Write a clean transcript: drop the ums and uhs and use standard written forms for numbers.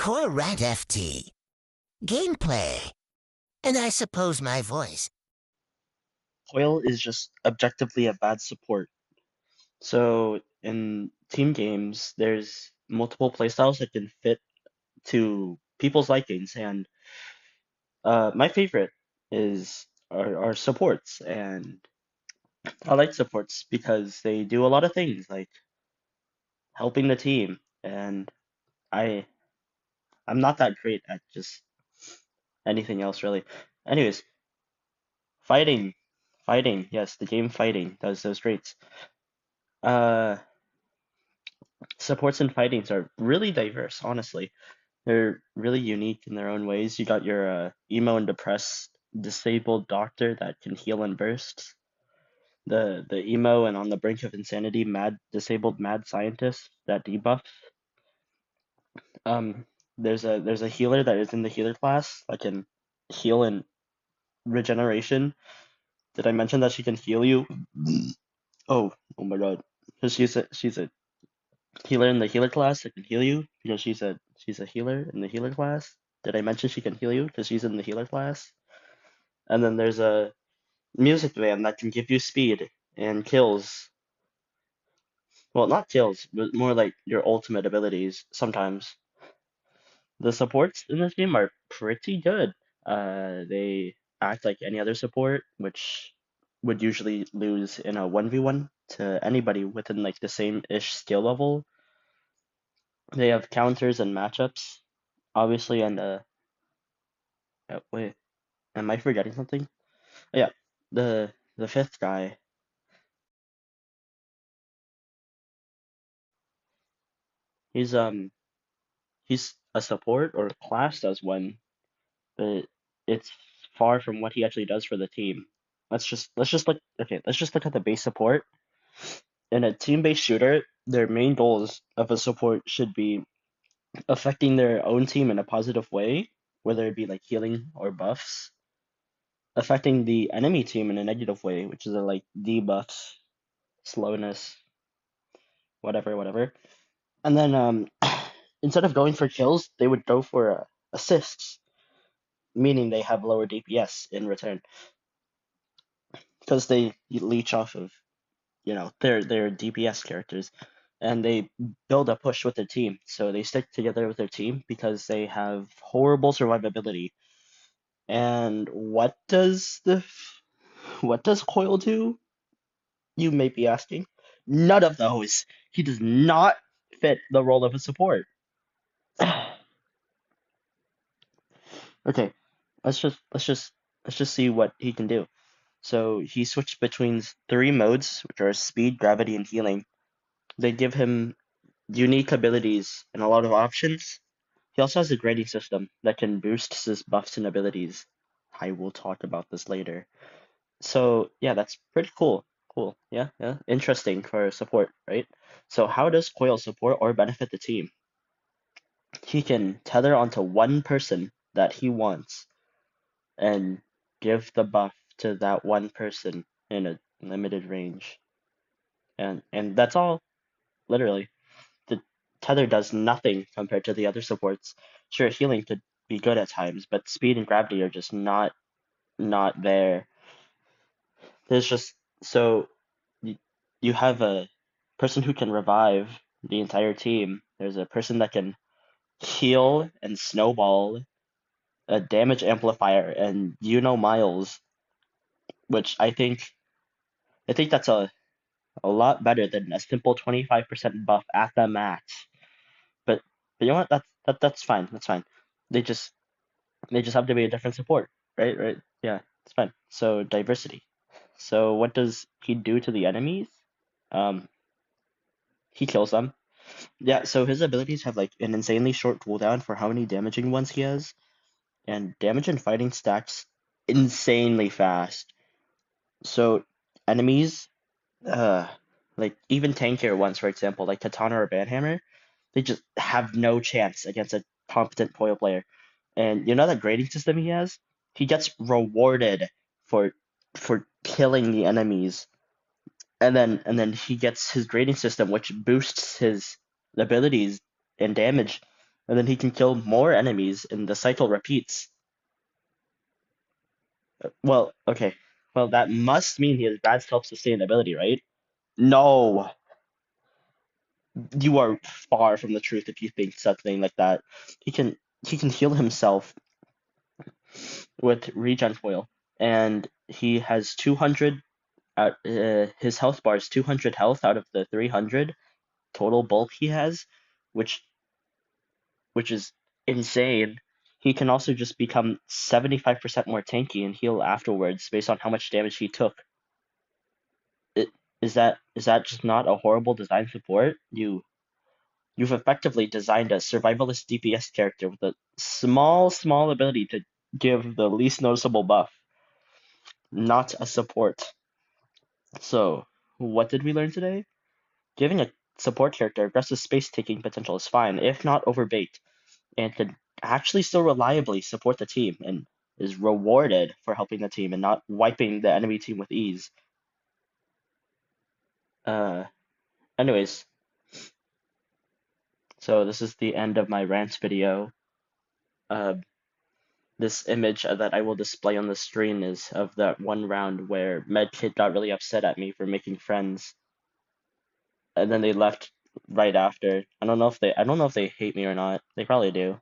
Core Rat FT, gameplay, and I suppose my voice. Coil is just objectively a bad support. So in team games, there's multiple playstyles that can fit to people's likings, and my favorite is are supports, and I like supports because they do a lot of things like helping the team, and I I'm not that great at just anything else really. Anyways, fighting, fighting, yes, the game fighting does those traits. Uh, Supports and fightings are really diverse, honestly. They're really unique in their own ways. You got your emo and depressed disabled doctor that can heal in bursts. The emo and on the brink of insanity mad disabled mad scientist that debuffs. Um, there's a healer that is in the healer class that can heal in regeneration. Did I mention that she can heal you? Oh my God. Because she's a healer in the healer class that can heal you because she's a healer in the healer class. Did I mention she can heal you because she's in the healer class? And then there's a music band that can give you speed and kills. Well, not kills, but more like your ultimate abilities sometimes. The supports in this game are pretty good. They act like any other support, which would usually lose in a 1v1 to anybody within like the same-ish skill level. They have counters and matchups, obviously, and wait, am I forgetting something? Oh, yeah, the fifth guy, he's he's a support or classed as one, but it's far from what he actually does for the team. Let's just look okay, let's just look at the base support. In a team-based shooter, their main goals of a support should be affecting their own team in a positive way, whether it be like healing or buffs, affecting the enemy team in a negative way, which is like debuffs, slowness, whatever. And then instead of going for kills, they would go for assists, meaning they have lower DPS in return because they leech off of their DPS characters, and they build a push with their team. So they stick together with their team because they have horrible survivability. And what does Coil do? You may be asking. None of those. He does not fit the role of a support. Okay, let's just see what he can do. So he switched between three modes, which are speed, gravity, and healing. They give him unique abilities and a lot of options. He also has a grading system that can boost his buffs and abilities. I will talk about this later. So yeah, that's pretty cool. Cool. Yeah. Interesting for support, right? So how does Coil support or benefit the team? He can tether onto one person that he wants and give the buff to that one person in a limited range. And that's all, literally. The tether does nothing compared to the other supports. Sure, healing could be good at times, but speed and gravity are just not there. There's just so you, you have a person who can revive the entire team. There's a person that can heal and snowball, a damage amplifier, and Miles, which I think that's a lot better than a simple 25% buff at the max. But you know what? That's fine. That's fine. They just they just have to be a different support, right? Right? Yeah, it's fine. So diversity. So what does he do to the enemies? Um, he kills them. Yeah. So his abilities have like an insanely short cooldown for how many damaging ones he has, and damage and fighting stacks insanely fast. So enemies, uh, like even tankier ones, for example, like Katana or Banhammer, they just have no chance against a competent Poyo player. And you know that grading system he has? He gets rewarded for killing the enemies. And then he gets his grading system which boosts his abilities and damage. and then he can kill more enemies, and the cycle repeats. Well, okay. Well, that must mean he has bad self-sustainability, right? No, you are far from the truth if you think something like that. He can he can heal himself with regen foil, and he has 200 his health bar is 200 health out of the 300 total bulk he has, which is insane. He can also just become 75% more tanky and heal afterwards based on how much damage he took. It, is that just not a horrible design support? You've effectively designed a survivalist DPS character with a small ability to give the least noticeable buff, not a support. So, what did we learn today? Giving a support character aggressive space taking potential is fine, if not overbaked, and can actually still reliably support the team and is rewarded for helping the team and not wiping the enemy team with ease. Uh, anyways, so this is the end of my rant video. Uh, this image that I will display on the screen is of that one round where Medkit got really upset at me for making friends, and then they left right after. I don't know if they hate me or not. They probably do.